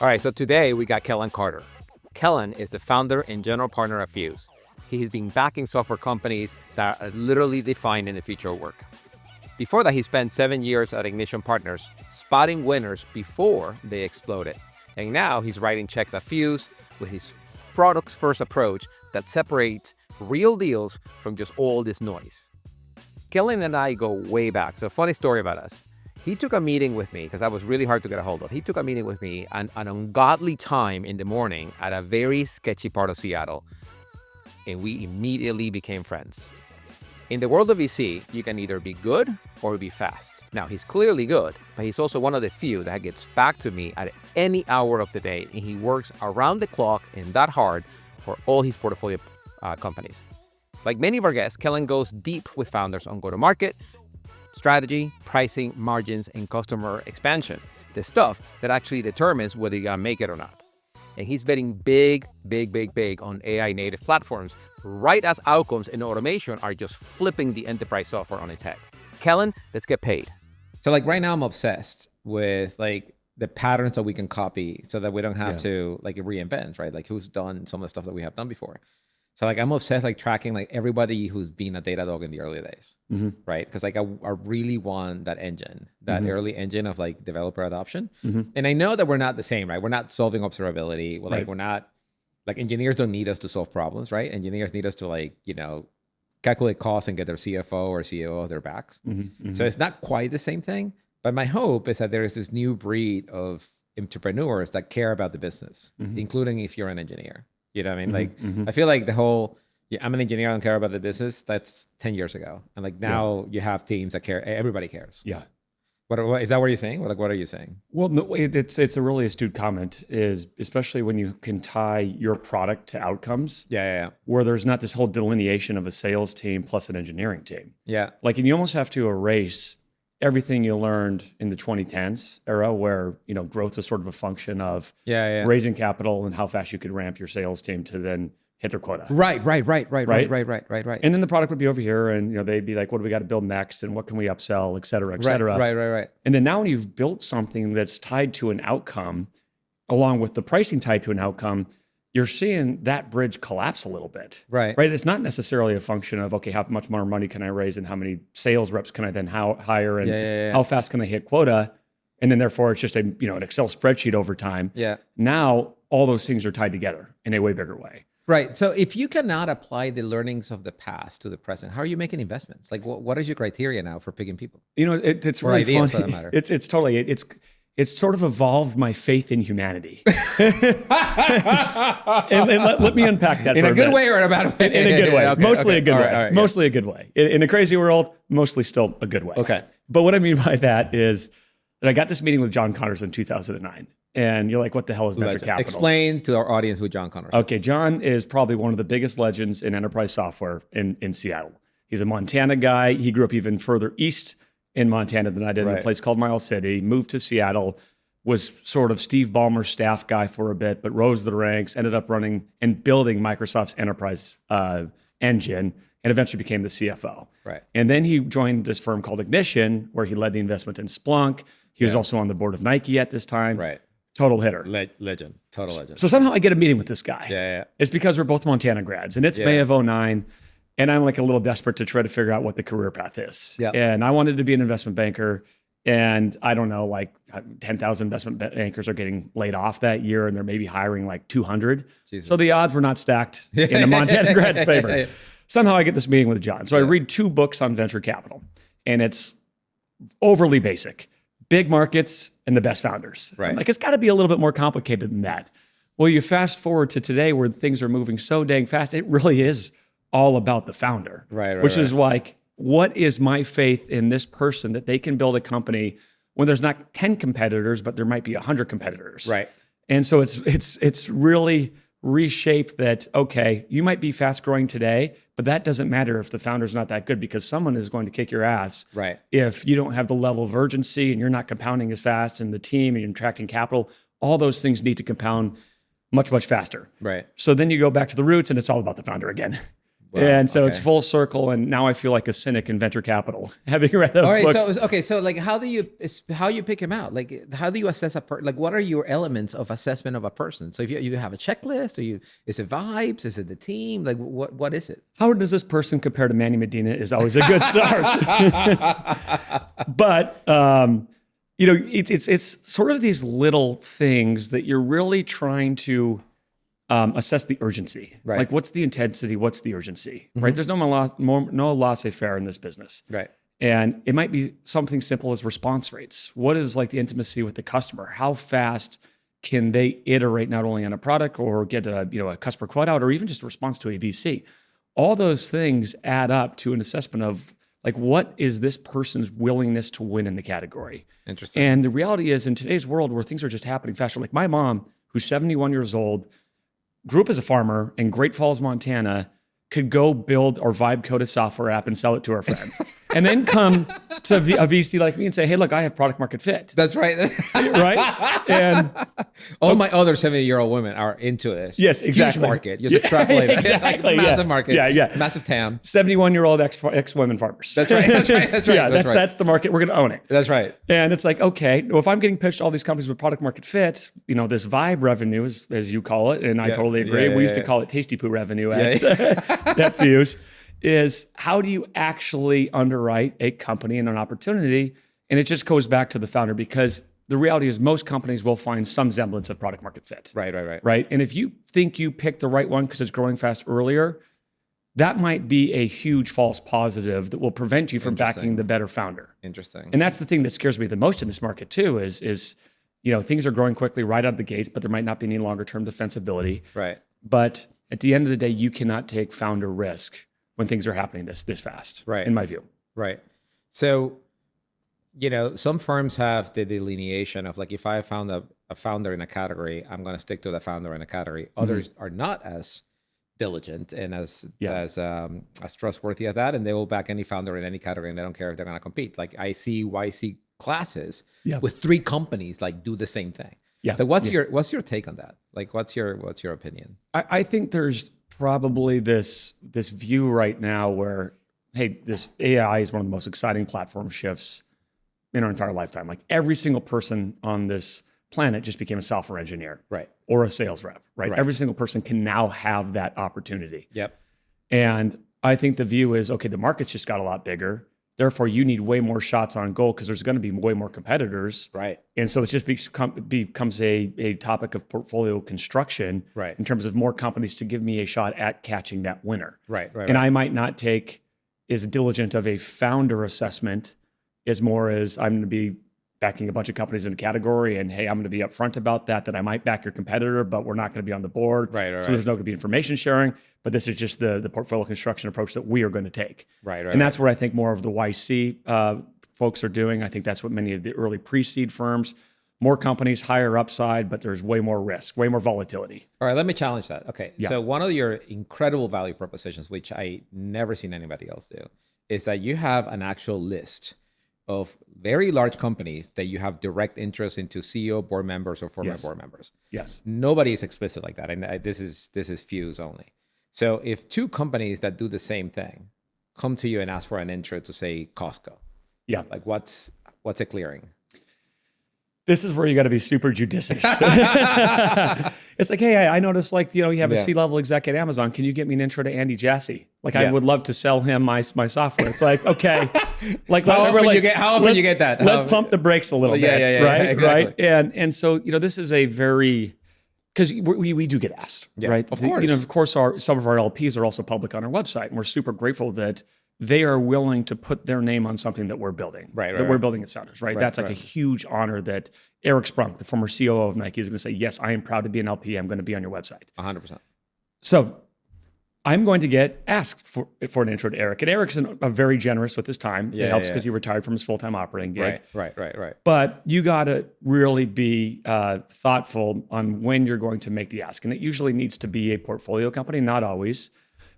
All right, so today we got Kellan Carter. Kellan is the founder and general partner of Fuse. He has been backing software companies that are literally defined in the future of work. Before that, he spent 7 years at Ignition Partners, spotting winners before they exploded. And now he's writing checks at Fuse with his products-first approach that separates real deals from just all this noise. Kellan and I go way back. So funny story about us. He took a meeting with me because I was really hard to get a hold of. He took a meeting with me at an ungodly time in the morning at a very sketchy part of Seattle. And we immediately became friends. In the world of VC, you can either be good or be fast. Now, he's clearly good, but he's also one of the few that gets back to me at any hour of the day. And he works around the clock and that hard for all his portfolio companies. Like many of our guests, Kellan goes deep with founders on go-to-market, strategy, pricing, margins, and customer expansion. The stuff that actually determines whether you're gonna make it or not. And he's betting big on AI native platforms, right as outcomes and automation are just flipping the enterprise software on its head. Kellan, let's get paid. So like right now I'm obsessed with like the patterns that we can copy so that we don't have to like reinvent, right? Like who's done some of the stuff that we have done before. So like I'm obsessed like tracking like everybody who's been a Datadog in the early days, right? Because like I really want that engine, that early engine of like developer adoption. And I know that we're not the same, right? We're not solving observability. We're like we're not like engineers don't need us to solve problems, right? Engineers need us to like calculate costs and get their CFO or CEO off their backs. So it's not quite the same thing. But my hope is that there is this new breed of entrepreneurs that care about the business, including if you're an engineer. You know what I mean? I feel like the whole, I'm an engineer, I don't care about the business. That's 10 years ago. And like now you have teams that care. Everybody cares. Yeah. What is that what you're saying? What are you saying? Well, no, it's a really astute comment, is especially when you can tie your product to outcomes. Yeah. Where there's not this whole delineation of a sales team plus an engineering team. Yeah. Like, and you almost have to erase everything you learned in the 2010s era where, growth is sort of a function of raising capital and how fast you could ramp your sales team to then hit their quota. Right. And then the product would be over here and, they'd be like, what do we got to build next? And what can we upsell, et cetera, et cetera. Right. And then now when you've built something that's tied to an outcome, along with the pricing tied to an outcome, you're seeing that bridge collapse a little bit. Right. It's not necessarily a function of, okay, how much more money can I raise and how many sales reps can I then hire and how fast can I hit quota? And then therefore it's just an Excel spreadsheet over time. Yeah. Now all those things are tied together in a way bigger way. Right. So if you cannot apply the learnings of the past to the present, how are you making investments? Like what is your criteria now for picking people? It's or really ideas funny. For that matter. It's totally, it's sort of evolved my faith in humanity. and let me unpack that in for a good way or in a bad way? In a good way. Okay, Mostly a good way. All right, mostly a good way. In a crazy world, mostly still a good way. Okay. But what I mean by that is that I got this meeting with John Connors in 2009. And you're like, what the hell is venture capital? Explain to our audience who John Connors is. Okay, John is probably one of the biggest legends in enterprise software in Seattle. He's a Montana guy. He grew up even further east in Montana than I did, in a place called Miles City, moved to Seattle, was sort of Steve Ballmer's staff guy for a bit, but rose the ranks, ended up running and building Microsoft's enterprise engine, and eventually became the CFO. Right. And then he joined this firm called Ignition, where he led the investment in Splunk. He was also on the board of Nike at this time. Right. Total hitter. Legend. Total legend. So somehow I get a meeting with this guy. Yeah. It's because we're both Montana grads, and it's May of 2009, and I'm like a little desperate to try to figure out what the career path is. Yeah. And I wanted to be an investment banker, and I don't know, like 10,000 investment bankers are getting laid off that year, and they're maybe hiring like 200. Jesus. So the odds were not stacked in the Montana grad's favor. Somehow I get this meeting with John. So I read 2 books on venture capital, and it's overly basic. Big markets and the best founders. Right. Like, it's got to be a little bit more complicated than that. Well, you fast forward to today where things are moving so dang fast, it really is all about the founder. Which is like, what is my faith in this person that they can build a company when there's not 10 competitors, but there might be 100 competitors. Right. And so it's really reshaped that, okay, you might be fast growing today, but that doesn't matter if the founder's not that good, because someone is going to kick your ass. Right. If you don't have the level of urgency and you're not compounding as fast, and the team and you're attracting capital, all those things need to compound much, much faster. Right. So then you go back to the roots and it's all about the founder again. And so it's full circle. And now I feel like a cynic in venture capital, having read those books. So like, how you pick him out? Like, how do you assess a person? Like, what are your elements of assessment of a person? So if you have a checklist, is it vibes? Is it the team? Like, what is it? How does this person compare to Manny Medina is always a good start. But, it's sort of these little things that you're really trying to assess the urgency. Right. Like, what's the intensity? What's the urgency? Right. There's no laissez-faire in this business. Right. And it might be something simple as response rates. What is like the intimacy with the customer? How fast can they iterate not only on a product or get a customer quote out, or even just a response to a VC? All those things add up to an assessment of like, what is this person's willingness to win in the category? Interesting. And the reality is, in today's world where things are just happening faster, like my mom, who's 71 years old, grew up as a farmer in Great Falls, Montana, could go build our Vibe Quota software app and sell it to our friends. And then come to a VC like me and say, hey, look, I have product market fit. That's right. Right? And all my other 70-year-old women are into this. Yes, exactly. Huge market. Just extrapolate it. Exactly. Massive market. Yeah. Massive TAM. 71-year-old ex-women farmers. That's right. That's the market. We're going to own it. That's right. And it's like, okay, well, if I'm getting pitched all these companies with product market fit, this Vibe revenue, as you call it, and I totally agree. We used to call it tasty poo revenue at Fuse, is how do you actually underwrite a company and an opportunity? And it just goes back to the founder, because the reality is most companies will find some semblance of product market fit. Right. And if you think you picked the right one because it's growing fast earlier, that might be a huge false positive that will prevent you from backing the better founder. Interesting. And that's the thing that scares me the most in this market too, is things are growing quickly right out of the gates, but there might not be any longer term defensibility. Right. But at the end of the day, you cannot take founder risk when things are happening this fast, right? In my view. Right. So, some firms have the delineation of like, if I found a founder in a category, I'm going to stick to the founder in a category. Others are not as diligent and as trustworthy as that, and they will back any founder in any category, and they don't care if they're going to compete. Like, I see YC classes with 3 companies like do the same thing. Yeah. So what's your take on that? Like, what's your opinion? I think there's probably this view right now where, hey, this AI is one of the most exciting platform shifts in our entire lifetime. Like, every single person on this planet just became a software engineer, right, or a sales rep, right? Every single person can now have that opportunity. Yep. And I think the view is, okay, the market's just got a lot bigger. Therefore, you need way more shots on goal because there's going to be way more competitors. Right. And so it just becomes a topic of portfolio construction, right, in terms of more companies to give me a shot at catching that winner. Right. And I might not take as diligent of a founder assessment as more as I'm going to be backing a bunch of companies in a category, and hey, I'm going to be upfront about that I might back your competitor, but we're not going to be on the board. Right. So there's not going to be information sharing, but this is just the portfolio construction approach that we are going to take. Right. And that's where I think more of the YC folks are doing. I think that's what many of the early pre-seed firms, more companies, higher upside, but there's way more risk, way more volatility. All right, let me challenge that. Okay, so one of your incredible value propositions, which I never seen anybody else do, is that you have an actual list of very large companies that you have direct interest into CEO, board members, or former board members. Yes. Nobody is explicit like that, and this is Fuse only. So if 2 companies that do the same thing come to you and ask for an intro to, say, Costco, like what's it clearing? This is where you got to be super judicious. It's like, hey, I noticed, like, you have a C-level exec at Amazon. Can you get me an intro to Andy Jassy? Like, I would love to sell him my software. It's like, okay, like, how often you get that? Let's pump the brakes a little bit, right? Exactly. Right. And so, this is a very, because we do get asked, right? Of course. Of course, some of our LPs are also public on our website, and we're super grateful that they are willing to put their name on something that we're building, we're building as founders, right? That's like a huge honor that Eric Sprunk, the former COO of Nike, is going to say, yes, I am proud to be an LP. I'm going to be on your website. 100%. So I'm going to get asked for an intro to Eric. And Eric's a very generous with his time. It helps because he retired from his full-time operating gig. Right. But you got to really be thoughtful on when you're going to make the ask. And it usually needs to be a portfolio company, not always.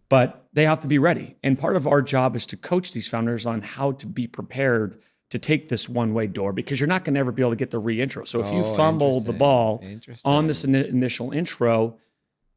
But they have to be ready. And part of our job is to coach these founders on how to be prepared to take this one-way door, because you're not going to ever be able to get the re-intro. So if you fumble the ball on this initial intro,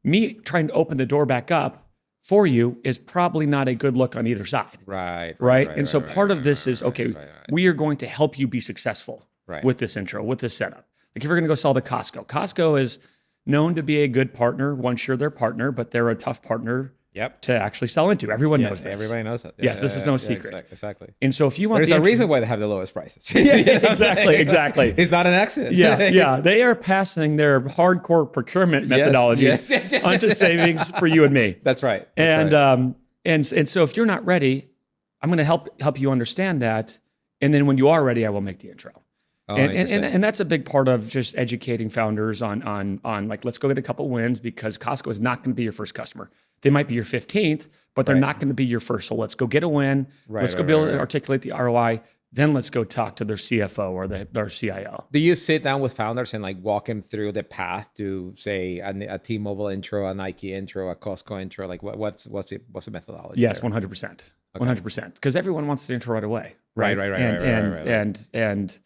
me trying to open the door back up for you is probably not a good look on either side. Right. And so part of this is, okay, we are going to help you be successful with this intro, with this setup. Like if you're going to go sell to Costco is known to be a good partner once you're their partner, but they're a tough partner to actually sell into. Everyone knows this. Everybody knows that. Yes, this is no secret. Exactly. And so if you want There's a reason why they have the lowest prices. Exactly. It's not an accident. Yeah. They are passing their hardcore procurement methodologies onto savings for you and me. That's right. And so if you're not ready, I'm going to help you understand that. And then when you are ready, I will make the intro. And that's a big part of just educating founders on like, let's go get a couple wins, because Costco is not going to be your first customer. They might be your 15th, but they're not going to be your first. So let's go get a win. Let's go be able to articulate the ROI. Then let's go talk to their CFO or their CIO. Do you sit down with founders and like walk them through the path to, say, a T-Mobile intro, a Nike intro, a Costco intro? Like what's the methodology? Yes, 100%. 100%. Because everyone wants the intro right away. Right. And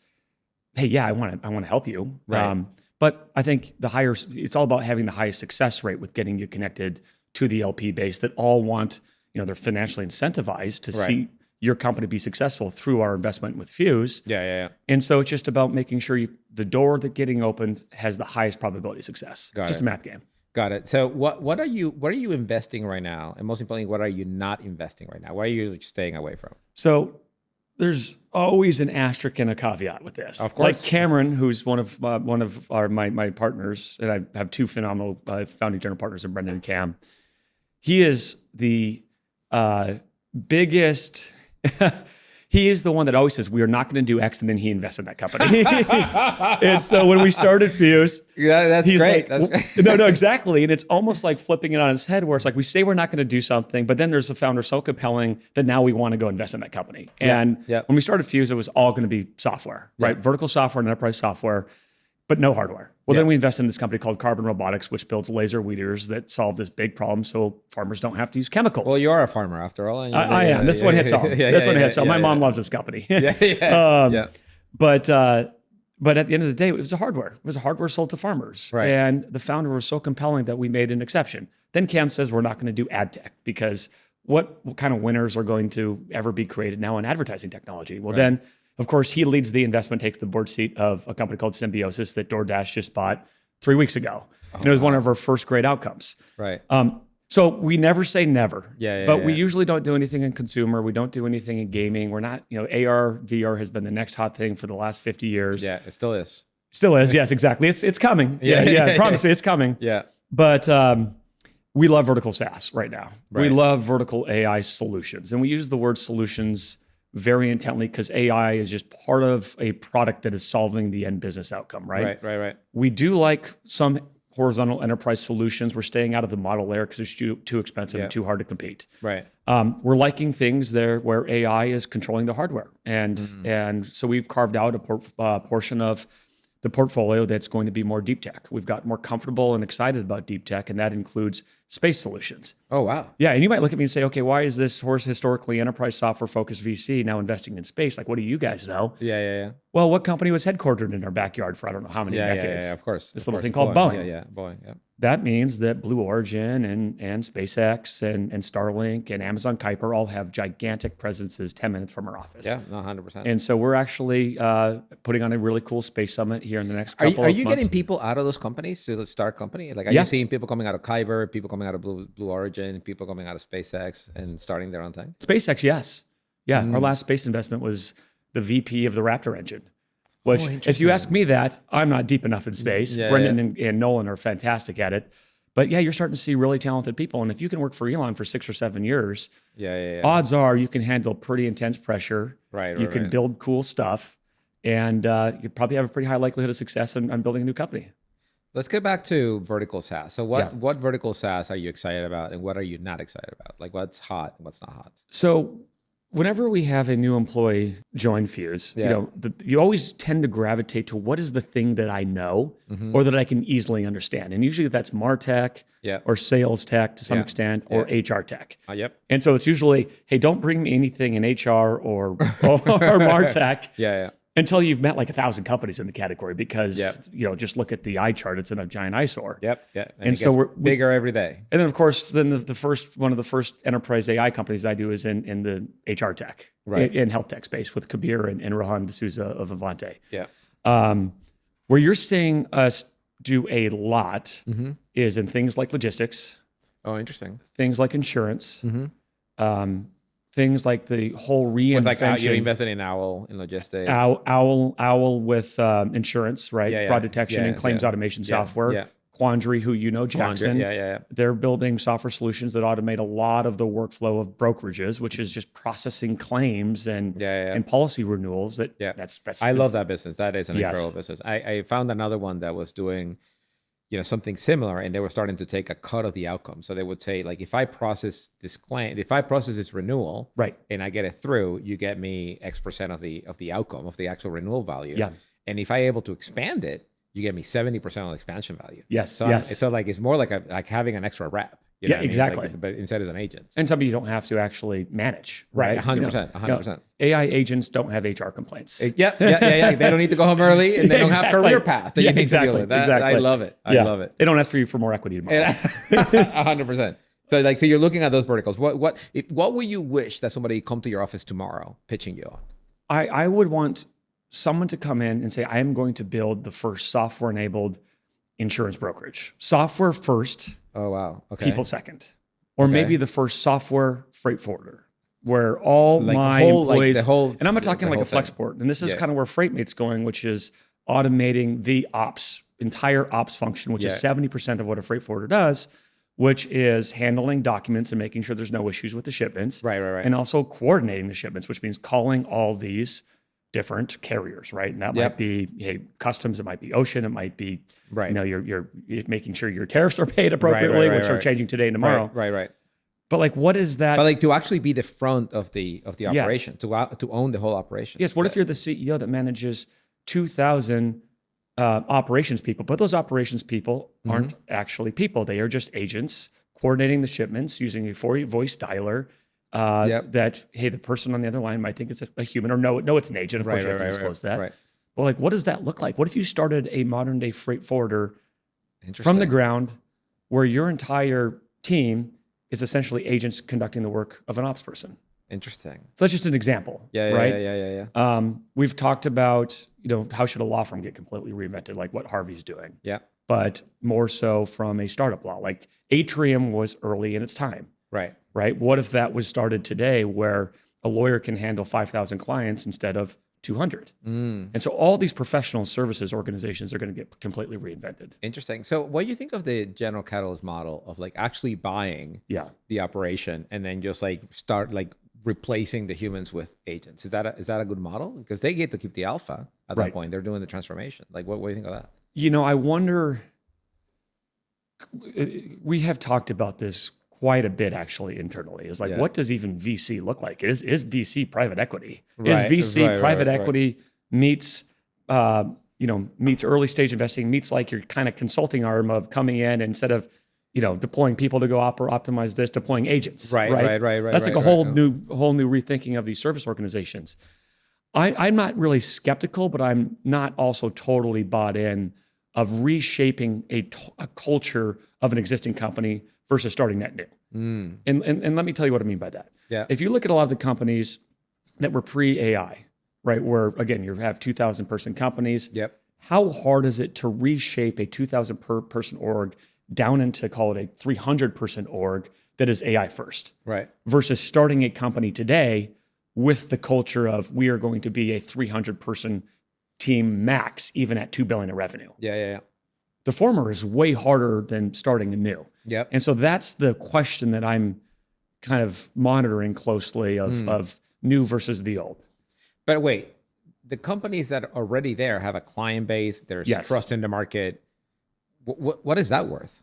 hey, yeah, I want to help you. But I think it's all about having the highest success rate with getting you connected to the LP base that all want, they're financially incentivized to see your company be successful through our investment with Fuse. Yeah. And so it's just about making sure the door that getting opened has the highest probability of success. Just a math game. Got it. So what are you investing right now? And most importantly, what are you not investing right now? What are you staying away from? So there's always an asterisk and a caveat with this. Of course. Like Cameron, who's one of my partners, and I have two phenomenal founding general partners, in Brendan and Cam. He is the biggest. He is the one that always says, we are not going to do X, and then he invests in that company. And so when we started Fuse, that's great. No, exactly. And it's almost like flipping it on its head, where it's like we say we're not going to do something, but then there's a founder so compelling that now we want to go invest in that company. And when we started Fuse, it was all going to be software, right? Vertical software and enterprise software, but no hardware. Well, then we invested in this company called Carbon Robotics, which builds laser weeders that solve this big problem so farmers don't have to use chemicals. Well, you are a farmer after all. I am. This one hits home. This one hits home. My mom loves this company. But at the end of the day, it was a hardware. It was a hardware sold to farmers. Right. And the founder was so compelling that we made an exception. Then Cam says we're not going to do ad tech, because what kind of winners are going to ever be created now in advertising technology? Well, then, of course, he leads the investment, takes the board seat of a company called Symbiosis that DoorDash just bought 3 weeks ago. And it was one of our first great outcomes. Right. So we never say never. But we yeah. usually don't do anything in consumer. We don't do anything in gaming. We're not, AR, VR has been the next hot thing for the last 50 years. Yeah, it still is. Still is, yes, exactly. It's coming. I promise you, it's coming. Yeah. But we love vertical SaaS right now. We love vertical AI solutions. And we use the word solutions very intently because AI is just part of a product that is solving the end business outcome, right? Right. We do like some horizontal enterprise solutions. We're staying out of the model layer because it's too expensive and too hard to compete. Right. We're liking things there where AI is controlling the hardware. And so we've carved out a portion of the portfolio that's going to be more deep tech. We've got more comfortable and excited about deep tech, and that includes space solutions. Oh, wow. Yeah, and you might look at me and say, okay, why is this historically enterprise software-focused VC now investing in space? Like, what do you guys know? Yeah. Well, what company was headquartered in our backyard for I don't know how many decades? Yeah, of course. This little thing called Boeing. Yeah, Boeing, yeah. That means that Blue Origin and SpaceX and Starlink and Amazon Kuiper all have gigantic presences 10 minutes from our office. Yeah, no, 100%. And so we're actually putting on a really cool space summit here in the next couple of months. Are you getting people out of those companies to start company? Like, are you seeing people coming out of Kuiper, people coming out of Blue Origin, people coming out of SpaceX and starting their own thing? SpaceX, yes. Yeah, our last space investment was the VP of the Raptor engine. Which, if you ask me that, I'm not deep enough in space. Brendan and Nolan are fantastic at it. But yeah, you're starting to see really talented people. And if you can work for Elon for 6 or 7 years, odds are you can handle pretty intense pressure. You can build cool stuff. And you probably have a pretty high likelihood of success on building a new company. Let's get back to vertical SaaS. So what vertical SaaS are you excited about and what are you not excited about? Like what's hot and what's not hot? So whenever we have a new employee join Fuse, you always tend to gravitate to what is the thing that I know or that I can easily understand. And usually that's MarTech or sales tech to some extent or HR tech. And so it's usually, hey, don't bring me anything in HR or MarTech. until you've met like 1,000 companies in the category, because Yep. just look at the eye chart; it's in a giant eyesore. Yep. Yeah. And so we're bigger every day. And then of course, then one of the first enterprise AI companies I do is in the HR tech, Right. in health tech space with Kabir and Rohan D'Souza of Avante. Yeah. Where you're seeing us do a lot is in things like logistics, Oh, interesting. things like insurance, things like the whole reinvention. You invested in Owl in logistics. Owl with insurance, right? Yeah, yeah. Fraud detection and claims automation software. Yeah. Quandary, who Jackson. Yeah. They're building software solutions that automate a lot of the workflow of brokerages, which is just processing claims and policy renewals. That's I love that business. That is an incredible business. I found another one that was doing, something similar, and they were starting to take a cut of the outcome. So they would say, like, if I process this claim, if I process this renewal, right, and I get it through, you get me X% of the outcome of the actual renewal value. Yeah. And if I able to expand it, you get me 70% of the expansion value. Yes. So like it's more like having an extra rep. You know what I mean? Exactly. Like, but instead as an agent. And somebody you don't have to actually manage. Right. 100%. AI agents don't have HR complaints. Yeah. They don't need to go home early, and they don't have career path that you need to deal with. I love it. I love it. They don't ask for you for more equity tomorrow. 100%. So you're looking at those verticals. What would you wish that somebody come to your office tomorrow pitching you on? I would want someone to come in and say, I am going to build the first software-enabled insurance brokerage. Software first. Oh, wow. Okay. People second. Or maybe the first software freight forwarder, where all my employees, and I'm not talking like a Flexport, and this is kind of where FreightMate's going, which is automating the entire ops function, which is 70% of what a freight forwarder does, which is handling documents and making sure there's no issues with the shipments. Right. And also coordinating the shipments, which means calling all these different carriers, right? And that might be customs, it might be ocean, it might be you're making sure your tariffs are paid appropriately, which are changing today and tomorrow. Right. But like, what is that? But like to actually be the front of the operation, to own the whole operation. Yes. What if you're the CEO that manages 2,000 operations people, but those operations people aren't actually people; they are just agents coordinating the shipments using a voice dialer. That, hey, the person on the other line might think it's a human, or no, it's an agent. Of course, you have to disclose that. Right. But like, what does that look like? What if you started a modern day freight forwarder from the ground, where your entire team is essentially agents conducting the work of an ops person? Interesting. So that's just an example, right? Yeah. We've talked about, how should a law firm get completely reinvented, like what Harvey's doing. Yeah. But more so from a startup law, like Atrium was early in its time. Right. What if that was started today, where a lawyer can handle 5,000 clients instead of 200? And so all these professional services organizations are going to get completely reinvented. Interesting. So what do you think of the General Catalyst model of like actually buying the operation and then just like start like replacing the humans with agents? Is that a good model? Because they get to keep the alpha at that point. They're doing the transformation. Like, what do you think of that? I wonder, we have talked about this quite a bit actually internally. Is like, what does even VC look like? Is VC private equity? Is VC private equity meets early stage investing, meets like your kind of consulting arm of coming in instead of deploying people to go optimize this, deploying agents. Right. That's like a whole new rethinking of these service organizations. I'm not really skeptical, but I'm not also totally bought in of reshaping a culture of an existing company versus starting net new. And let me tell you what I mean by that. Yeah. If you look at a lot of the companies that were pre-AI, right, where again, you have 2,000 person companies. Yep. How hard is it to reshape a 2,000 person org down into, call it a 300 person org that is AI first? Right. Versus starting a company today with the culture of, we are going to be a 300 person team max, even at $2 billion in revenue. Yeah. The former is way harder than starting anew. Yep. And so that's the question that I'm kind of monitoring closely of new versus the old. But wait, the companies that are already there have a client base, there's trust in the market. What is that worth?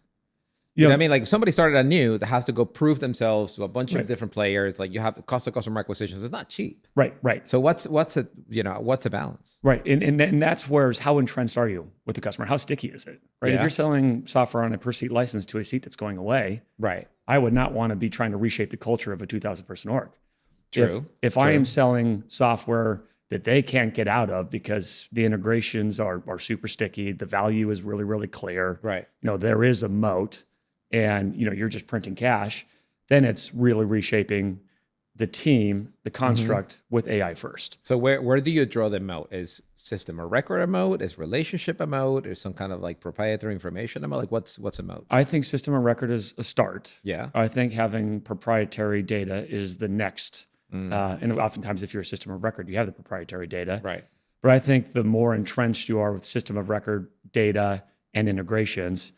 You know what I mean? Like, if somebody started anew that has to go prove themselves to a bunch of different players, like you have the cost of customer acquisitions. It's not cheap. Right. So what's a balance? Right. And that's where, how entrenched are you with the customer? How sticky is it? Right. Yeah. If you're selling software on a per seat license to a seat that's going away, right, I would not want to be trying to reshape the culture of a 2,000 person org. True. If I am selling software that they can't get out of because the integrations are super sticky. The value is really, really clear. Right. There is a moat and, you're just printing cash. Then it's really reshaping the team, the construct with AI first. So where do you draw the moat? Is system of record a moat? Is relationship a moat? Is some kind of like proprietary information a moat? Like what's a moat? I think system of record is a start. Yeah. I think having proprietary data is the next. And oftentimes if you're a system of record, you have the proprietary data. Right. But I think the more entrenched you are with system of record data and integrations,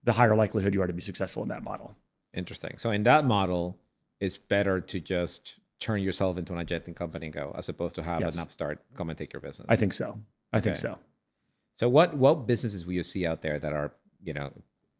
the higher likelihood you are to be successful in that model. Interesting. So in that model, it's better to just turn yourself into an agentic company and go, as opposed to have an upstart come and take your business. I think so. I think so. So what businesses will you see out there that are,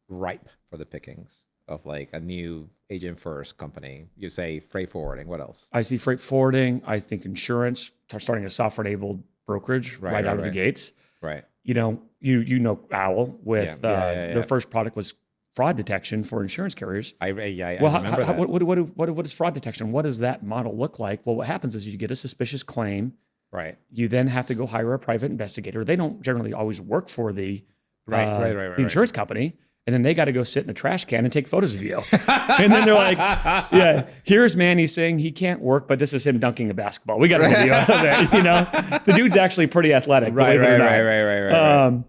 ripe for the pickings of like a new agent first company? You say freight forwarding. What else? I see freight forwarding. I think insurance, starting a software enabled brokerage right out of the gates. Right. You know Owl with their first product was fraud detection for insurance carriers. I remember that. What is fraud detection? What does that model look like? Well, what happens is you get a suspicious claim. Right. You then have to go hire a private investigator. They don't generally always work for the insurance company. And then they got to go sit in a trash can and take photos of you. And then they're like, here's Manny saying he can't work, but this is him dunking a basketball. We got a video of it, The dude's actually pretty athletic. Right.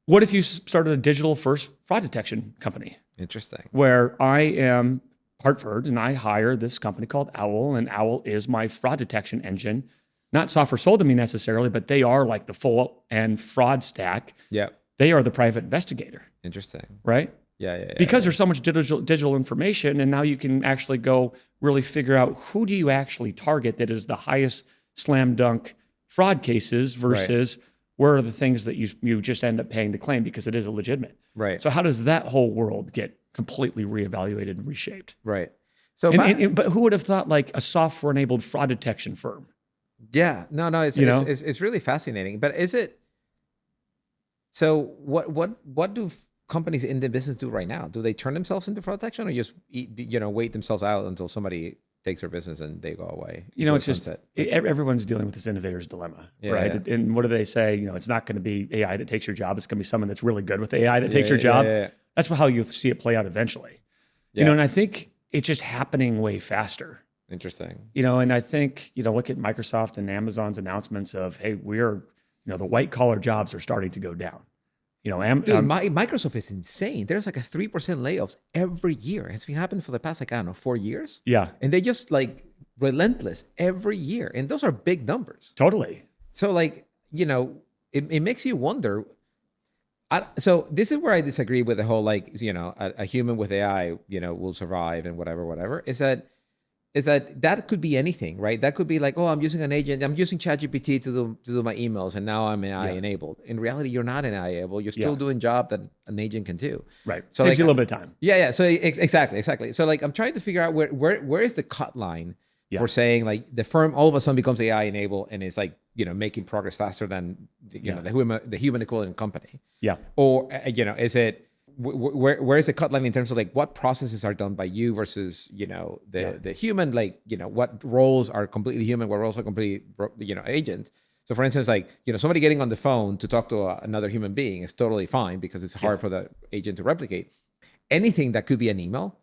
What if you started a digital first fraud detection company? Interesting. Where I am Hartford and I hire this company called Owl, and Owl is my fraud detection engine. Not software sold to me necessarily, but they are like the full end fraud stack. Yeah. They are the private investigator. Interesting. Right? Yeah. Because there's so much digital information, and now you can actually go really figure out who do you actually target that is the highest slam dunk fraud cases versus where are the things that you just end up paying the claim because it is illegitimate. Right. So how does that whole world get completely reevaluated and reshaped? Right. So, but who would have thought like a software enabled fraud detection firm? Yeah. No. It's really fascinating. But is it? So what do companies in the business do right now? Do they turn themselves into fraud detection, or just wait themselves out until somebody takes their business and they go away? It's just everyone's dealing with this innovator's dilemma, right? Yeah. And what do they say? It's not going to be AI that takes your job. It's going to be someone that's really good with AI that takes your job. Yeah. That's how you'll see it play out eventually. Yeah. And I think it's just happening way faster. Interesting. And I think, look at Microsoft and Amazon's announcements of, hey, we're, the white collar jobs are starting to go down. Microsoft is insane. There's like a 3% layoffs every year. It's been happening for the past 4 years. Yeah. And they just relentless every year. And those are big numbers. Totally. So it makes you wonder. So this is where I disagree with the whole a human with AI, will survive and whatever, is that could be anything, right? That could be like, I'm using an agent. I'm using ChatGPT to do my emails, and now I'm AI enabled. In reality, you're not AI enabled. You're still doing job that an agent can do. Right. So saves you a little bit of time. Yeah. So exactly. So I'm trying to figure out where is the cut line for saying the firm all of a sudden becomes AI enabled and is making progress faster than the human equivalent company. Yeah. Or is it? Where is the cut line in terms of what processes are done by you versus the human, what roles are completely human, what roles are completely agent. So for instance, somebody getting on the phone to talk to another human being is totally fine because it's hard for the agent to replicate. Anything that could be an email,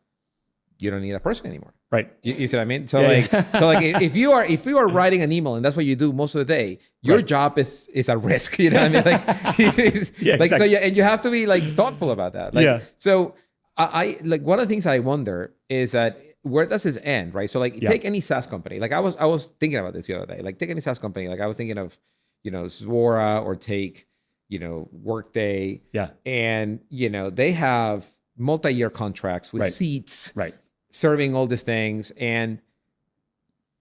you don't need a person anymore. Right. You see what I mean? So if you are writing an email and that's what you do most of the day, your job is at risk. You know what I mean? Exactly. And you have to be thoughtful about that. So I one of the things I wonder is that where does this end, right? So take any SaaS company. I was thinking about this the other day. Take any SaaS company. I was thinking of Zuora or take Workday. Yeah. And they have multi-year contracts with seats. Right. Serving all these things, and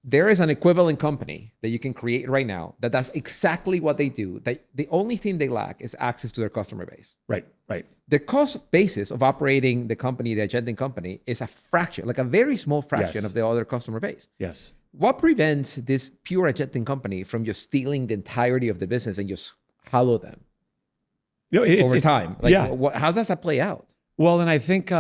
there is an equivalent company that you can create right now that does exactly what they do. The only thing they lack is access to their customer base. Right. The cost basis of operating the company, the agentic company, is a fraction, a very small fraction of the other customer base. Yes. What prevents this pure agentic company from just stealing the entirety of the business and just hollow them over time? How does that play out? Well, and I think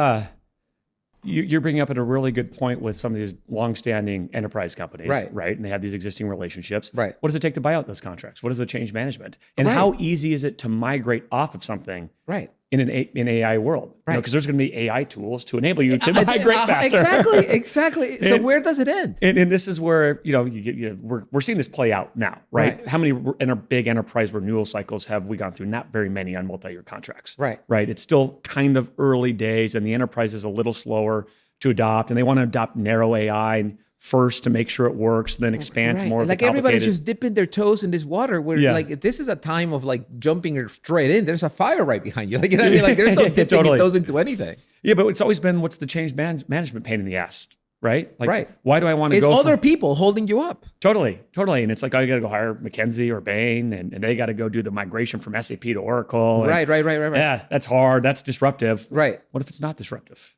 You're bringing up at a really good point with some of these longstanding enterprise companies, Right. right? And they have these existing relationships. Right. What does it take to buy out those contracts? What is the change management? And how easy is it to migrate off of something Right. in an AI world? Right. Because there's going to be AI tools to enable you to migrate faster. Exactly. So where does it end? And this is where we're seeing this play out now, right? How many big enterprise renewal cycles have we gone through? Not very many on multi-year contracts, Right. Right. It's still kind of early days, and the enterprise is a little slower to adopt, and they want to adopt narrow AI first to make sure it works, and then expand to more. Like everybody's just dipping their toes in this water. Where like this is a time of like jumping straight in. There's a fire right behind you. Like, you know what I mean? Like there's no dipping your toes into anything. Yeah, but it's always been, what's the change management pain in the ass, right? Like, why do I want to It's go? other people holding you up. Totally. And it's like, oh, you got to go hire McKinsey or Bain, and they got to go do the migration from SAP to Oracle. Right. Yeah, that's hard. That's disruptive. Right. What if it's not disruptive?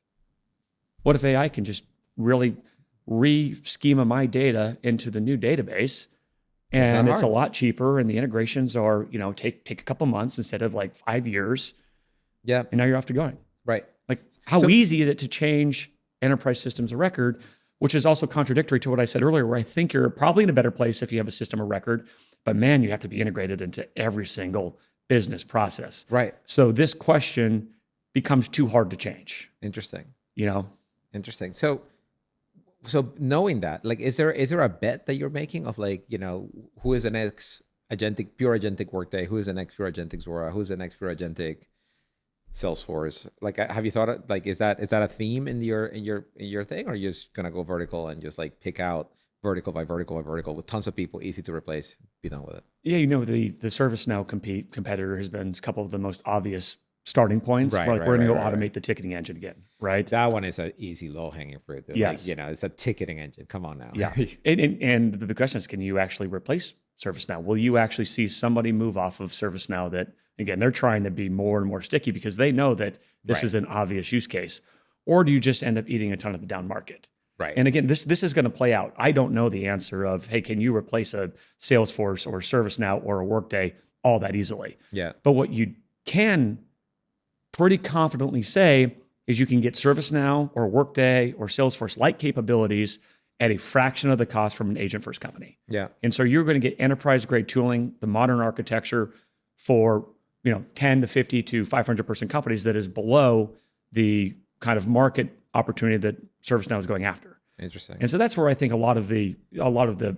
What if AI can just really re-schema my data into the new database, and it's a lot cheaper, and the integrations are, take a couple months instead of like 5 years. Yeah. And now you're off to going. Right. Like, how easy is it to change enterprise systems of record, which is also contradictory to what I said earlier, where I think you're probably in a better place if you have a system of record, but man, you have to be integrated into every single business process. Right. So this question becomes too hard to change. Interesting. Interesting. So knowing that, like, is there a bet that you're making of like, who is the next pure agentic Workday? Who is the next pure agentic Zuora? Who's the next pure agentic Salesforce? Like, have you thought of, like, is that a theme in your thing, or are you just gonna go vertical and just like pick out vertical by vertical by vertical with tons of people, easy to replace, be done with it? Yeah, the ServiceNow competitor has been a couple of the most obvious starting points. We're going to go automate the ticketing engine again, right? That one is an easy, low-hanging fruit. Yes. Like, it's a ticketing engine. Come on now. Yeah. and the big question is, can you actually replace ServiceNow? Will you actually see somebody move off of ServiceNow that, again, they're trying to be more and more sticky because they know that this is an obvious use case? Or do you just end up eating a ton of the down market? Right. And again, this is going to play out. I don't know the answer of, hey, can you replace a Salesforce or ServiceNow or a Workday all that easily? Yeah. But what you can pretty confidently say is you can get ServiceNow or Workday or Salesforce-like capabilities at a fraction of the cost from an agent-first company. Yeah. And so you're going to get enterprise-grade tooling, the modern architecture for 10 to 50 to 500 person companies that is below the kind of market opportunity that ServiceNow is going after. Interesting. And so that's where I think a lot of the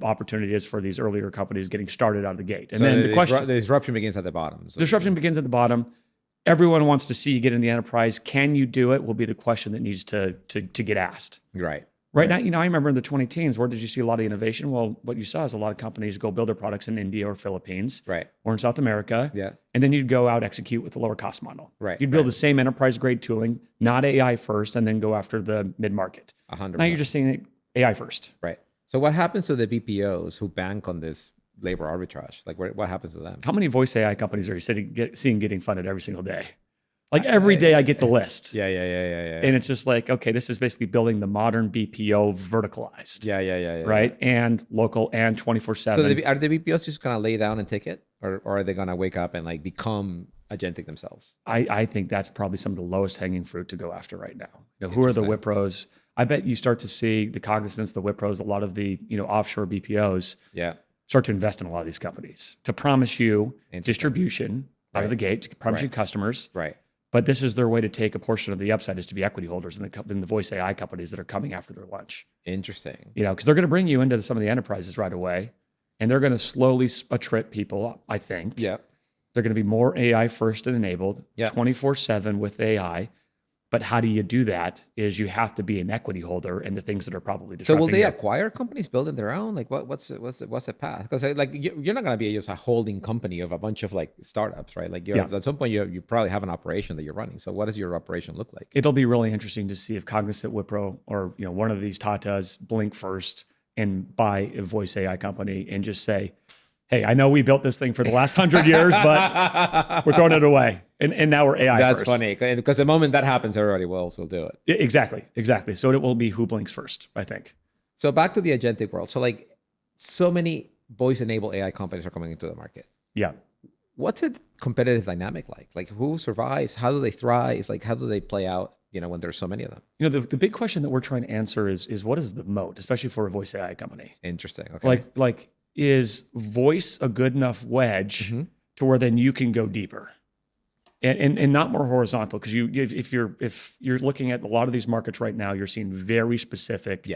opportunity is for these earlier companies getting started out of the gate. And so then the question, the disruption begins at the bottom. So disruption begins at the bottom. Everyone wants to see you get in the enterprise. Can you do it? Will be the question that needs to get asked. Right now, I remember in the 2010s, where did you see a lot of innovation? Well, what you saw is a lot of companies go build their products in India or Philippines, or in South America. Yeah. And then you'd go out, execute with the lower cost model. Right. You'd build the same enterprise grade tooling, not AI first, and then go after the mid-market. 100%. Now you're just seeing AI first. Right. So what happens to the BPOs who bank on this labor arbitrage? Like, what happens to them? How many voice AI companies are you seeing getting funded every single day? Like every day I get the list. Yeah. And it's just like, okay, this is basically building the modern BPO verticalized. Yeah. Right? And local and 24/7. So are the BPOs just going to lay down and take it? Or are they going to wake up and like become agentic themselves? I think that's probably some of the lowest hanging fruit to go after right now. Who are the Wipros? I bet you start to see the Cognizants, the Wipros, a lot of the offshore BPOs start to invest in a lot of these companies to promise you distribution out of the gate, to promise you customers. Right. But this is their way to take a portion of the upside, is to be equity holders in the voice AI companies that are coming after their lunch. Interesting. Because they're going to bring you into some of the enterprises right away, and they're going to slowly attrit people, I think. Yeah. They're going to be more AI first and enabled, 24/7 with AI. But how do you do that is you have to be an equity holder in the things that are probably disrupting. So will they acquire companies, building their own? Like what's the path? Because like you're not going to be just a holding company of a bunch of like startups, right? Like at some point you probably have an operation that you're running. So what does your operation look like? It'll be really interesting to see if Cognizant, Wipro, or one of these Tatas blink first and buy a voice AI company and just say, hey, I know we built this thing for the last 100 years, but we're throwing it away. And now we're AI That's first. That's funny, because the moment that happens, everybody will also do it. Exactly. So it will be who blinks first, I think. So back to the agentic world. So like so many voice-enabled AI companies are coming into the market. Yeah. What's a competitive dynamic like? Like who survives? How do they thrive? Like how do they play out when there's so many of them. The big question that we're trying to answer is what is the moat, especially for a voice AI company? Interesting. Okay. Like is voice a good enough wedge to where then you can go deeper and not more horizontal? Because if you're looking at a lot of these markets right now, you're seeing very specific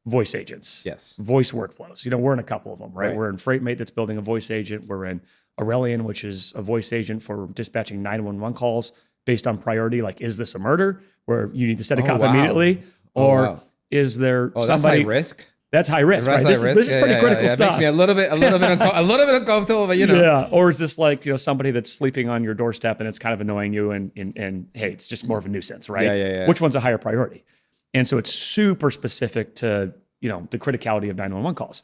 voice agents, voice workflows. We're in a couple of them, right? We're in FreightMate that's building a voice agent. We're in Aurelian, which is a voice agent for dispatching 911 calls based on priority. Like, is this a murder where you need to set a cop immediately? Or is there somebody... That's high risk? That's high risk, right? This is pretty critical stuff. It makes me a little bit uncomfortable, but Yeah, or is this like, somebody that's sleeping on your doorstep and it's kind of annoying you and hey, it's just more of a nuisance, right? Yeah. Which one's a higher priority? And so it's super specific to, the criticality of 911 calls.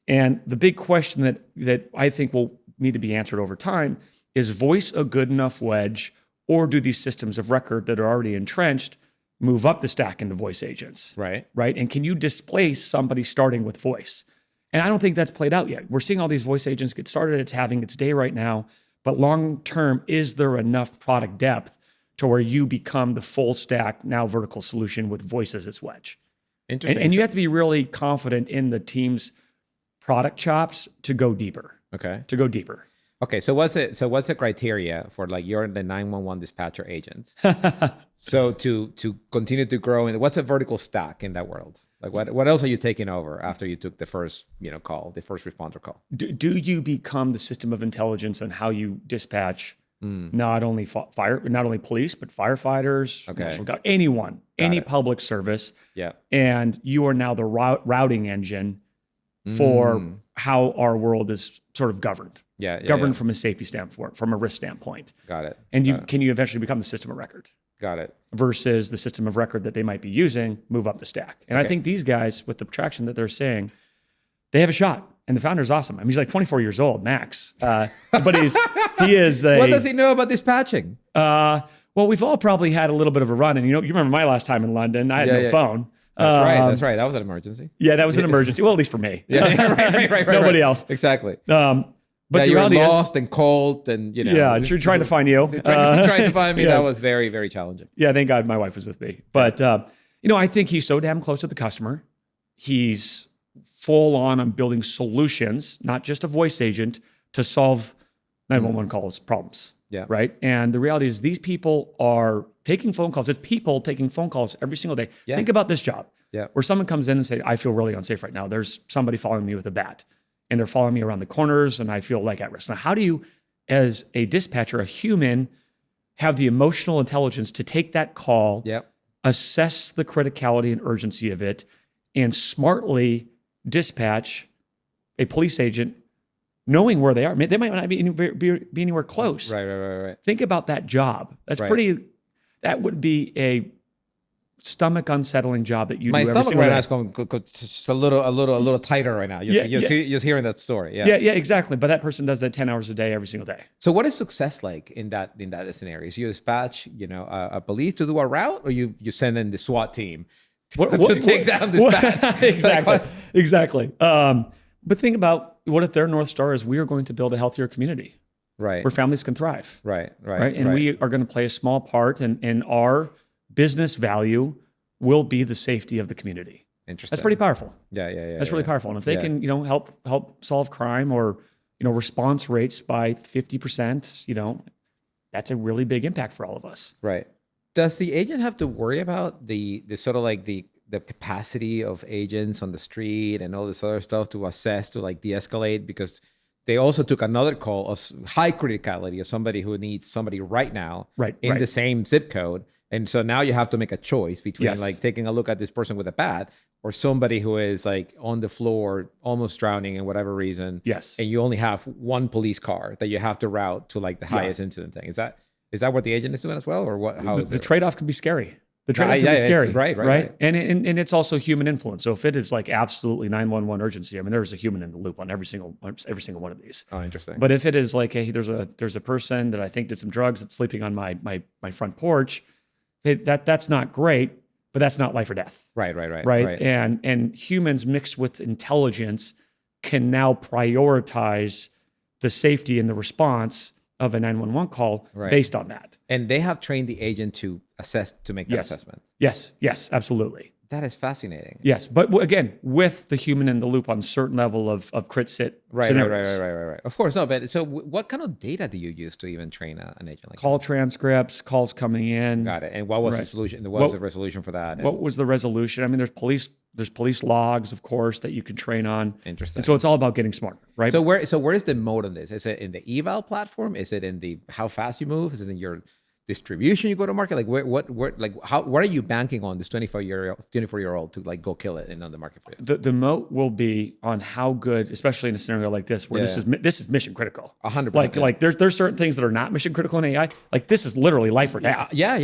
And the big question that I think will need to be answered over time is voice a good enough wedge, or do these systems of record that are already entrenched move up the stack into voice agents? Right. And can you displace somebody starting with voice? And I don't think that's played out yet. We're seeing all these voice agents get started. It's having its day right now. But long term, is there enough product depth to where you become the full stack, now vertical solution with voice as its wedge? Interesting. And you have to be really confident in the team's product chops to go deeper. Okay. To go deeper. Okay, so what's the criteria for like you're the 911 dispatcher agent? So to continue to grow, and what's a vertical stack in that world? Like what else are you taking over after you took the first call, the first responder call? Do you become the system of intelligence on how you dispatch not only not only police but firefighters, National Guard, anyone, any public service? Yeah, and you are now the routing engine for how our world is sort of governed. Governed from a safety standpoint, from a risk standpoint. Got it. And can you eventually become the system of record? Got it. Versus the system of record that they might be using, move up the stack. And I think these guys, with the traction that they're seeing, they have a shot. And the founder's awesome. I mean, he's like 24 years old, max. But he is a... What does he know about dispatching? Well, we've all probably had a little bit of a run. And you remember my last time in London, I had no phone. That's right. That was an emergency. Yeah, that was an emergency. Well, at least for me. Right. Nobody else. Exactly. But you were lost and cold and, Yeah, trying to find you. Trying to find me, that was very, very challenging. Yeah, thank God my wife was with me. But, I think he's so damn close to the customer. He's full on building solutions, not just a voice agent, to solve 911 calls problems. Yeah. Right? And the reality is these people are taking phone calls. It's people taking phone calls every single day. Yeah. Think about this job. Yeah. Where someone comes in and say, I feel really unsafe right now. There's somebody following me with a bat. And they're following me around the corners and I feel like at risk. Now, how do you, as a dispatcher, a human, have the emotional intelligence to take that call, assess the criticality and urgency of it, and smartly dispatch a police agent knowing where they are? I mean, they might not be anywhere close. Right. Think about that job. That's that would be a stomach unsettling job that you do every single day. My stomach right now is going just a little tighter right now. Just hearing that story. Yeah, exactly. But that person does that 10 hours a day, every single day. So what is success like in that scenario? So you dispatch, a police to do a route, or you send in the SWAT team to take down this bat? Exactly. But think about, what if their North Star is we are going to build a healthier community, right, where families can thrive, right, and we are going to play a small part, and our business value will be the safety of the community. Interesting. That's pretty powerful. Yeah. That's really powerful. And if they can, help solve crime or, response rates by 50%, that's a really big impact for all of us. Right. Does the agent have to worry about the sort of like the capacity of agents on the street and all this other stuff to assess, to like de-escalate? Because they also took another call of high criticality of somebody who needs somebody right now in the same zip code. And so now you have to make a choice between like taking a look at this person with a bat or somebody who is like on the floor, almost drowning in whatever reason. Yes. And you only have one police car that you have to route to like the highest incident thing. Is that what the agent is doing as well? Or what? How is the trade-off can be scary. The trade-off can be scary. Right. And it's also human influence. So if it is like absolutely 911 urgency, I mean, there's a human in the loop on every single one of these. Oh, interesting. But if it is like, hey, there's a person that I think did some drugs that's sleeping on my front porch, that's not great, but that's not life or death. Right. And humans mixed with intelligence can now prioritize the safety and the response of a 911 call based on that. And they have trained the agent to make that assessment. Yes, absolutely. That is fascinating. Yes, but again, with the human in the loop on certain level of crit sit scenarios. Right. Of course, no. But so, what kind of data do you use to even train an agent like call transcripts, calls coming in? Got it. And what was the solution? What was the resolution for that? What was the resolution? I mean, there's police logs, of course, that you can train on. Interesting. And so it's all about getting smarter, right? So where's the mode on this? Is it in the eval platform? Is it in the how fast you move? Is it in your distribution you go to market? Like what are you banking on this 24-year-old to like go kill it and on the market for you? The moat will be on how good, especially in a scenario like this where this is mission critical. 100%. Like there's certain things that are not mission critical in AI. Like this is literally life or death. Yeah.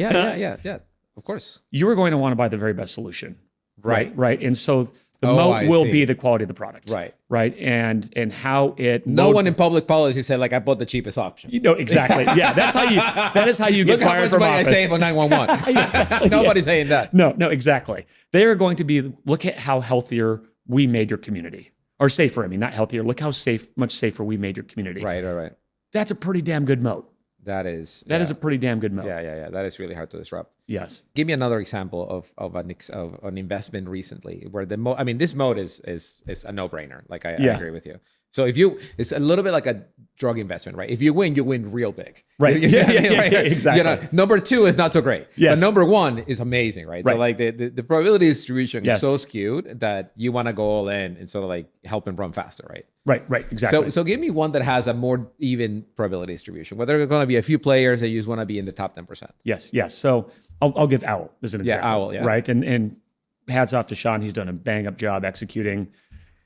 Of course. You are going to want to buy the very best solution. Right. And so the moat will be the quality of the product. Right. And how it. No one in public policy said like I bought the cheapest option. Exactly. Yeah. That is how you get fired from office. Look how much money I save on 911. Exactly. Nobody's saying that. No, exactly. They are going to be, look at how healthier we made your community. Or safer, I mean, not healthier. Look how much safer we made your community. Right. That's a pretty damn good moat. That is a pretty damn good moat. Yeah. That is really hard to disrupt. Yes. Give me another example of an investment recently where this mode is a no-brainer. Like I agree with you. So it's a little bit like a drug investment, right? If you win real big. Right. Exactly. You know, number 2 is not so great. Yes. But number 1 is amazing, right? So like the probability distribution is so skewed that you want to go all in and sort of like help and run faster, right? Right. Exactly. So give me one that has a more even probability distribution, where there are going to be a few players that you just want to be in the top 10%. Yes. So I'll give Owl as an example. Owl, yeah. Right. And hats off to Sean. He's done a bang up job executing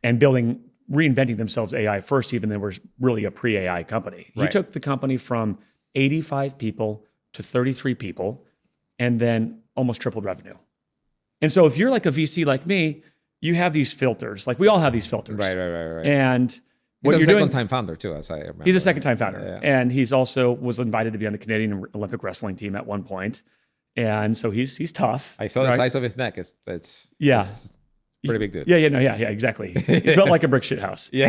and reinventing themselves AI first, even though they were really a pre-AI company. He took the company from 85 people to 33 people and then almost tripled revenue. And so if you're like a VC like me, you have these filters. Like we all have these filters. Right. And what you're doing... He's a second-time founder too, as I remember. He's a second-time founder. Yeah. And he's also was invited to be on the Canadian Olympic wrestling team at one point. And so he's tough. I saw the size of his neck. It's pretty big dude. Yeah, exactly. He's built like a brick shit house. Yeah,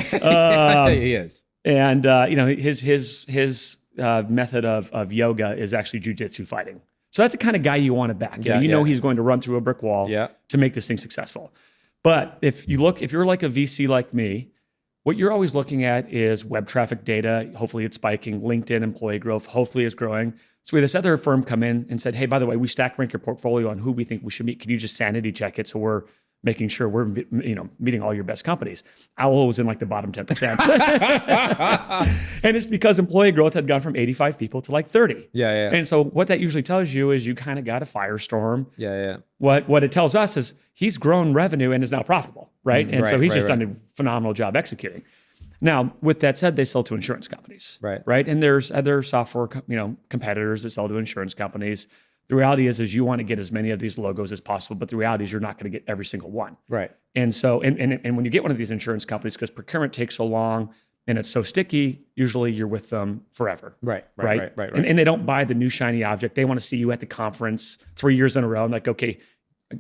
he is. And his method of yoga is actually jujitsu fighting. So that's the kind of guy you want to back. You know he's going to run through a brick wall to make this thing successful. But if you're like a VC like me, what you're always looking at is web traffic data. Hopefully it's spiking. LinkedIn employee growth hopefully is growing. So we had this other firm come in and said, hey, by the way, we stack rank your portfolio on who we think we should meet. Can you just sanity check it so we're making sure we're meeting all your best companies? Owl was in like the bottom 10%. And it's because employee growth had gone from 85 people to like 30. Yeah. And so what that usually tells you is you kind of got a firestorm. Yeah. What it tells us is he's grown revenue and is now profitable, right? And so he's just done a phenomenal job executing. Now, with that said, they sell to insurance companies, right? And there's other software, competitors that sell to insurance companies. The reality is you want to get as many of these logos as possible, but the reality is you're not going to get every single one. Right. And so, and when you get one of these insurance companies, because procurement takes so long and it's so sticky, usually you're with them forever. Right. And they don't buy the new shiny object. They want to see you at the conference 3 years in a row. I'm like, okay,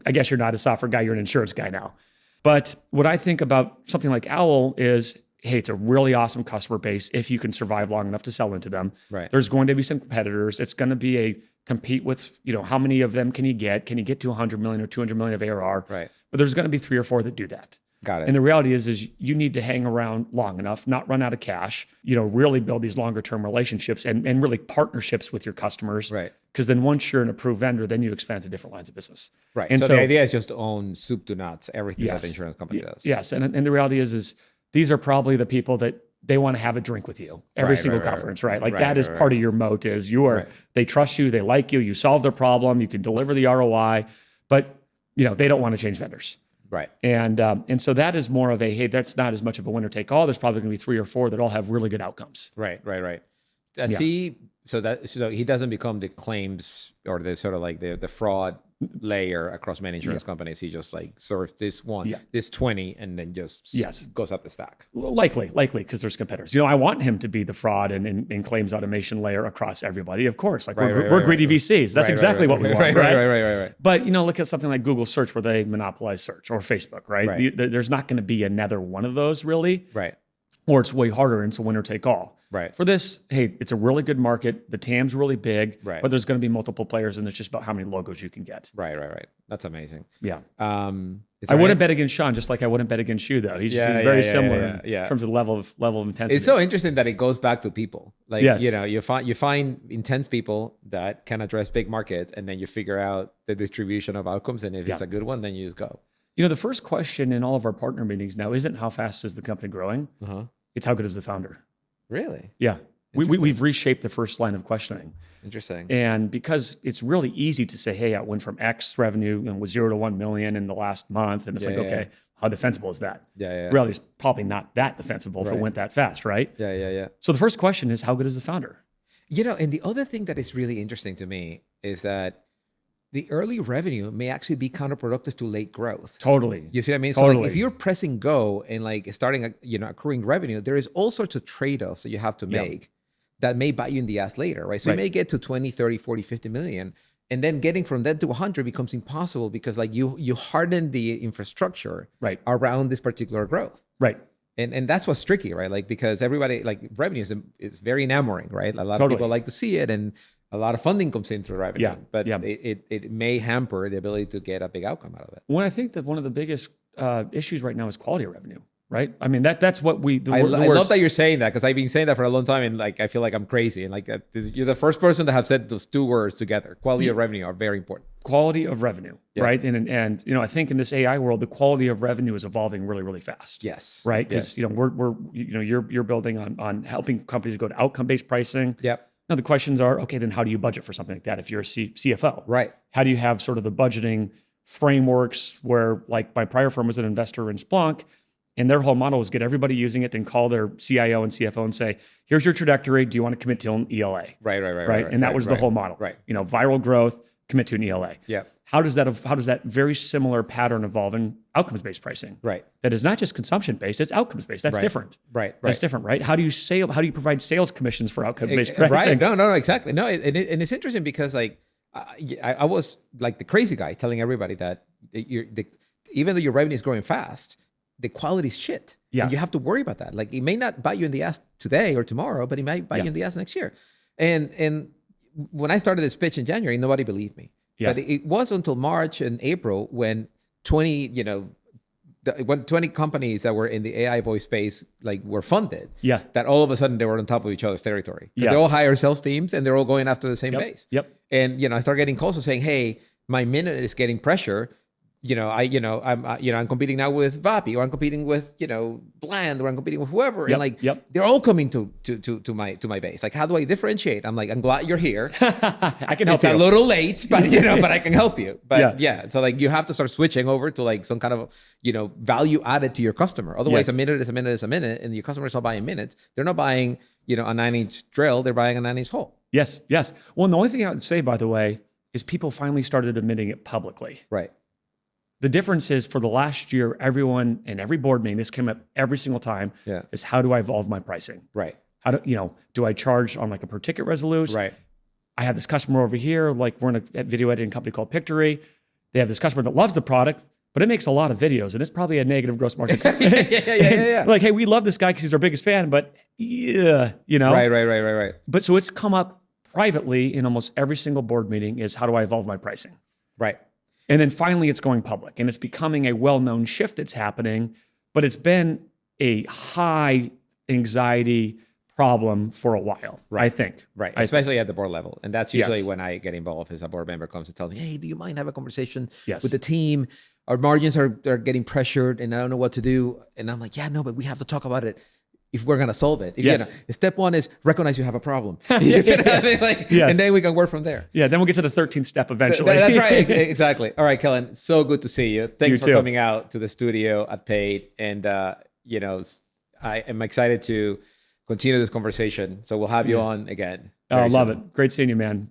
I guess you're not a software guy, you're an insurance guy now. But what I think about something like Owl is, hey, it's a really awesome customer base if you can survive long enough to sell into them. Right. There's going to be some competitors. It's going to be a compete with, how many of them can you get? Can you get to 100 million or 200 million of ARR? Right. But there's going to be 3 or 4 that do that. Got it. And the reality is you need to hang around long enough, not run out of cash, really build these longer term relationships and really partnerships with your customers. Right. Because then once you're an approved vendor, then you expand to different lines of business. Right. And so the idea is just to own soup to nuts, everything that the insurance company does. Yes. And the reality is these are probably the people that they want to have a drink with you every single conference, right? Like that is part of your moat is they trust you, they like you solve their problem, you can deliver the ROI, but they don't want to change vendors. Right. And so that is more of a, hey, that's not as much of a winner take all. There's probably going to be 3 or 4 that all have really good outcomes. Right. So he doesn't become the claims or the sort of like the fraud layer across many insurance companies. He just like serves this one, this 20, and then just goes up the stack. Likely, because there's competitors. I want him to be the fraud and claims automation layer across everybody. Of course, like we're greedy VCs. That's exactly what we want. Right. But look at something like Google Search where they monopolize search, or Facebook, right? There's not going to be another one of those really. Right. or it's way harder and it's a winner take all. Right. For this, hey, it's a really good market. The TAM's really big, Right. but there's going to be multiple players, and it's just about how many logos you can get. Right. That's amazing. Yeah. I I wouldn't bet against Sean, just like I wouldn't bet against you, though. He's very similar in terms of the level of intensity. It's so interesting that it goes back to people. Like, Yes. you find intense people that can address big markets, and then you figure out the distribution of outcomes. And if it's a good one, then you just go. The first question in all of our partner meetings now isn't how fast is the company growing. It's how good is the founder. Really? Yeah. We've reshaped the first line of questioning. Interesting. And because it's really easy to say, hey, I went from X revenue and was 0 to 1 million in the last month. And it's okay, how defensible is that? Reality is probably not that defensible if it went that fast, right? Yeah. So the first question is, how good is the founder? And the other thing that is really interesting to me is that the early revenue may actually be counterproductive to late growth. Totally. You see what I mean? Totally. So like if you're pressing go and like starting accruing revenue, there is all sorts of trade-offs that you have to make that may bite you in the ass later, right? So you may get to 20, 30, 40, 50 million, and then getting from that to 100 becomes impossible because like you harden the infrastructure around this particular growth. Right. And that's what's tricky, right? Like, because everybody, like, revenue is very enamoring, right? A lot of people like to see it, and a lot of funding comes in through revenue, but it may hamper the ability to get a big outcome out of it. Well, I think that one of the biggest issues right now is quality of revenue, right? I mean, that's what I love that you're saying that, because I've been saying that for a long time, and like I feel like I'm crazy. And like you're the first person to have said those two words together. Quality of revenue are very important. Quality of revenue, right? And I think in this AI world, the quality of revenue is evolving really, really fast. Yes. Right. Because you're building on helping companies go to outcome-based pricing. Yep. Now the questions are, okay, then how do you budget for something like that if you're a CFO? Right. How do you have sort of the budgeting frameworks where, like, my prior firm was an investor in Splunk, and their whole model was get everybody using it, then call their CIO and CFO and say, here's your trajectory. Do you want to commit to an ELA? Right. And that was the whole model. Right. Viral growth, commit to an ELA. Yeah. How does that very similar pattern evolve in outcomes-based pricing? Right. That is not just consumption-based, it's outcomes-based. That's different. Right. That's different, right? How do you provide sales commissions for outcomes-based pricing? Right. No, exactly. No, and it's interesting because like I was like the crazy guy telling everybody that even though your revenue is growing fast, the quality is shit. Yeah. And you have to worry about that. Like, it may not bite you in the ass today or tomorrow, but it might bite you in the ass next year. And when I started this pitch in January, nobody believed me. Yeah. But it was until March and April when 20 companies that were in the AI voice space were funded. Yeah. That all of a sudden they were on top of each other's territory. They all hire sales teams and they're all going after the same base. Yep. And I started getting calls saying, "Hey, my minute is getting pressure. I'm competing now with Vapi, or I'm competing with Bland, or I'm competing with whoever." And they're all coming to my base. Like, how do I differentiate? I'm like, I'm glad you're here. I can help you. It's a little late, but but I can help you. But so like you have to start switching over to like some kind of value added to your customer. Otherwise, a minute is a minute is a minute, and your customers are buying minutes. They're not buying a 9-inch drill. They're buying a 9-inch hole. Yes. Well, and the only thing I would say, by the way, is people finally started admitting it publicly. Right. The difference is, for the last year, everyone in every board meeting, this came up every single time, is how do I evolve my pricing? Right. How do I charge on like a per ticket resolution? Right. I have this customer over here, like we're in a video editing company called Pictory. They have this customer that loves the product, but it makes a lot of videos and it's probably a negative gross margin. Yeah. Like, hey, we love this guy because he's our biggest fan, but Right. But so it's come up privately in almost every single board meeting is how do I evolve my pricing? Right. And then finally it's going public and it's becoming a well-known shift that's happening, but it's been a high anxiety problem for a while, I think. Right. Especially at the board level. And that's usually when I get involved, is a board member comes and tells me, "Hey, do you mind have a conversation with the team? Our margins are getting pressured and I don't know what to do." And I'm like, "Yeah, no, but we have to talk about it if we're going to solve it." Step one is recognize you have a problem. And then we can work from there. Yeah, then we'll get to the 13th step eventually. That's right. Exactly. All right, Kellan, so good to see you. Thanks for coming out to the studio at Paid. And, I am excited to continue this conversation. So we'll have you on again. I love it. Great seeing you, man.